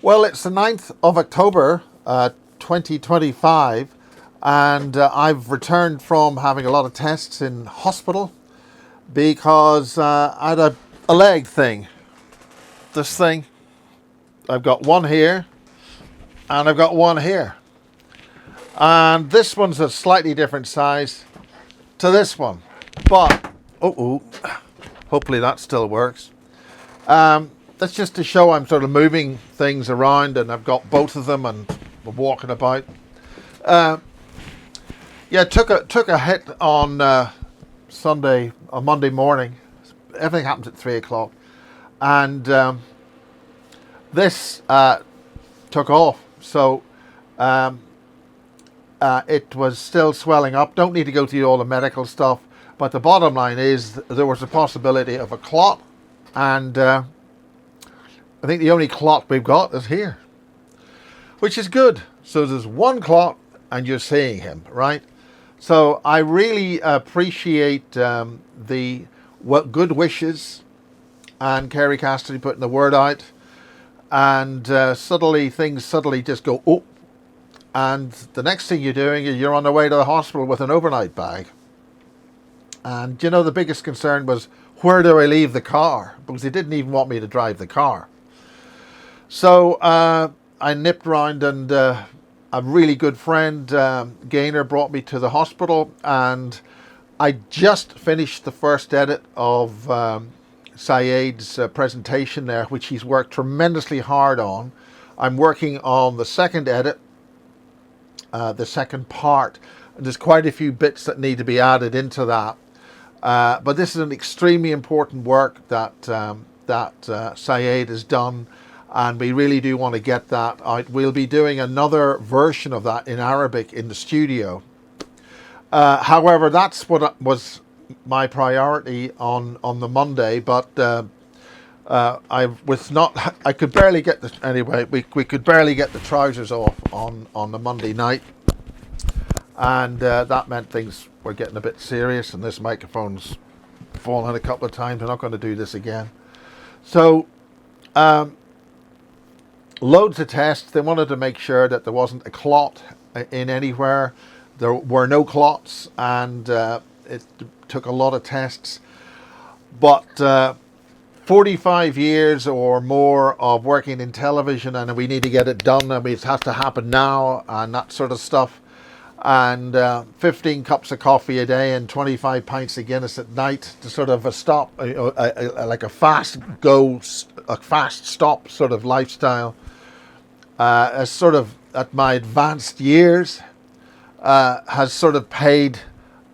Well, it's the 9th of October, 2025, and I've returned from having a lot of tests in hospital because I had a leg thing. This thing, I've got one here and I've got one here. And this one's a slightly different size to this one. But, hopefully that still works. That's just to show I'm sort of moving things around, and I've got both of them and I'm walking about. Took a hit on Monday morning. Everything happens at 3 o'clock. And this took off. So it was still swelling up. Don't need to go through all the medical stuff. But the bottom line is there was a possibility of a clot. And I think the only clot we've got is here, which is good. So there's one clot and you're seeing him, right? So I really appreciate the good wishes and Kerry Cassidy putting the word out. And things suddenly just go, oh. And the next thing you're doing is you're on the way to the hospital with an overnight bag. And the biggest concern was, where do I leave the car? Because they didn't even want me to drive the car. So I nipped round, and a really good friend, Gaynor, brought me to the hospital, and I just finished the first edit of Syed's presentation there, which he's worked tremendously hard on. I'm working on the second edit, the second part. There's quite a few bits that need to be added into that. But this is an extremely important work that Syed has done, and we really do want to get that out. We'll be doing another version of that in Arabic in the studio. However, that's what was my priority on the Monday, but I could barely get we could barely get the trousers off on the Monday night, and that meant things were getting a bit serious, and this microphone's fallen a couple of times. I'm not going to do this again. So loads of tests. They wanted to make sure that there wasn't a clot in anywhere. There were no clots, and it took a lot of tests. But 45 years or more of working in television, and we need to get it done. I mean, it has to happen now, and that sort of stuff. And 15 cups of coffee a day and 25 pints of Guinness at night to sort of like a fast stop sort of lifestyle. As sort of at my advanced years, has sort of paid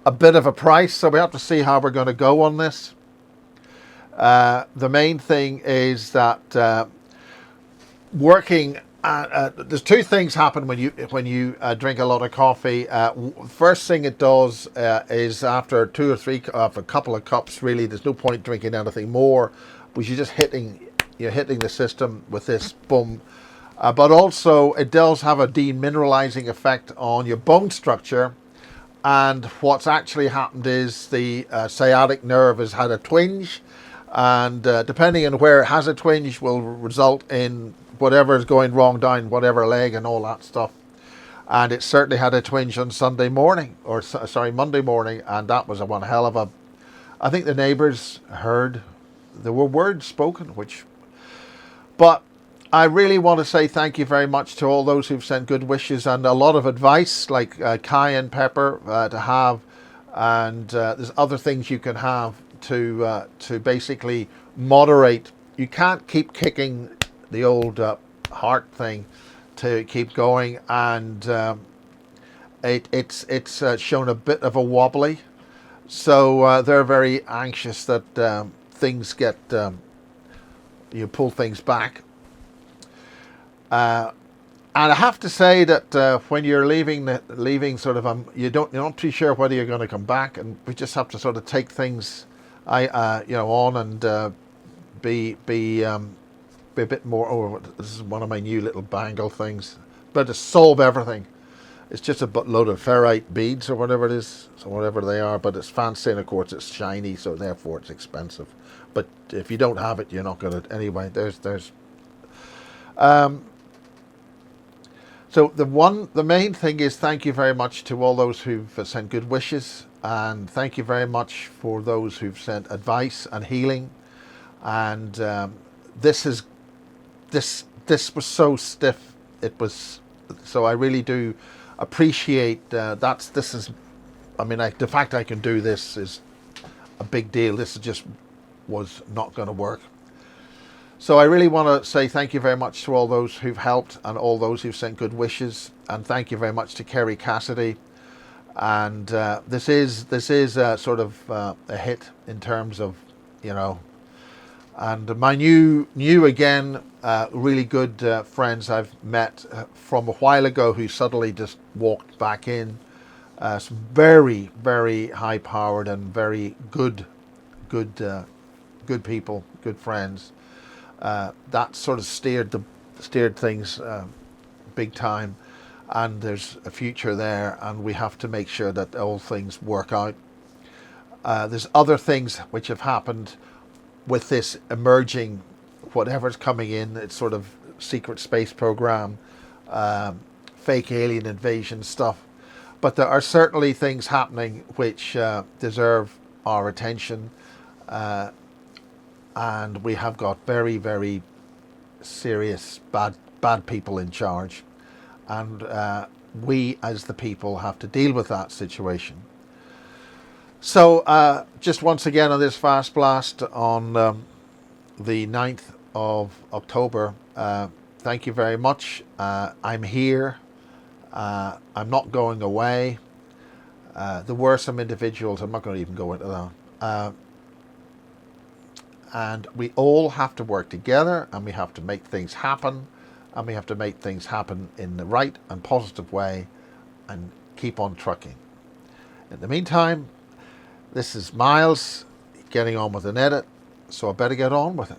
a bit of a price. So we have to see how we're going to go on this. The main thing is that working. There's two things happen when you drink a lot of coffee. First thing it does is after a couple of cups, really, there's no point drinking anything more, because you're hitting the system with this boom. But also it does have a demineralizing effect on your bone structure. And what's actually happened is the sciatic nerve has had a twinge, and depending on where it has a twinge will result in whatever is going wrong down whatever leg and all that stuff. And it certainly had a twinge on Monday morning, and that was one hell of a. I think the neighbours heard there were words spoken, but I really want to say thank you very much to all those who've sent good wishes and a lot of advice, like cayenne pepper to have, and there's other things you can have to basically moderate. You can't keep kicking the old heart thing to keep going, and it's shown a bit of a wobbly, so they're very anxious that things get you pull things back, and I have to say that when you're leaving sort of you're not too sure whether you're going to come back, and we just have to sort of take things on and be a bit more. Oh, this is one of my new little bangle things, but to solve everything, it's just a load of ferrite beads or whatever it is, so whatever they are, but it's fancy, and of course it's shiny, so therefore it's expensive. But if you don't have it, you're not going to anyway. So the main thing is thank you very much to all those who've sent good wishes, and thank you very much for those who've sent advice and healing. And this is this was so stiff. It was so I really do appreciate this is. I mean, the fact I can do this is a big deal. This just was not going to work. So I really want to say thank you very much to all those who've helped and all those who've sent good wishes, and thank you very much to Kerry Cassidy. And this is sort of a hit in terms of, you know, and my new again really good friends I've met from a while ago who suddenly just walked back in. Some very, very high powered and very good people, good friends. That sort of steered things big time, and there's a future there, and we have to make sure that all things work out. There's other things which have happened with this emerging, whatever's coming in. It's sort of secret space program, fake alien invasion stuff. But there are certainly things happening which deserve our attention, and we have got very, very serious bad people in charge, and we as the people have to deal with that situation. So just once again on this fast blast on the 9th of October, thank you very much. I'm here. I'm not going away. There were some individuals, I'm not going to even go into that. And we all have to work together, and we have to make things happen, and we have to make things happen in the right and positive way, and keep on trucking. In the meantime, this is Miles getting on with an edit, so I better get on with it.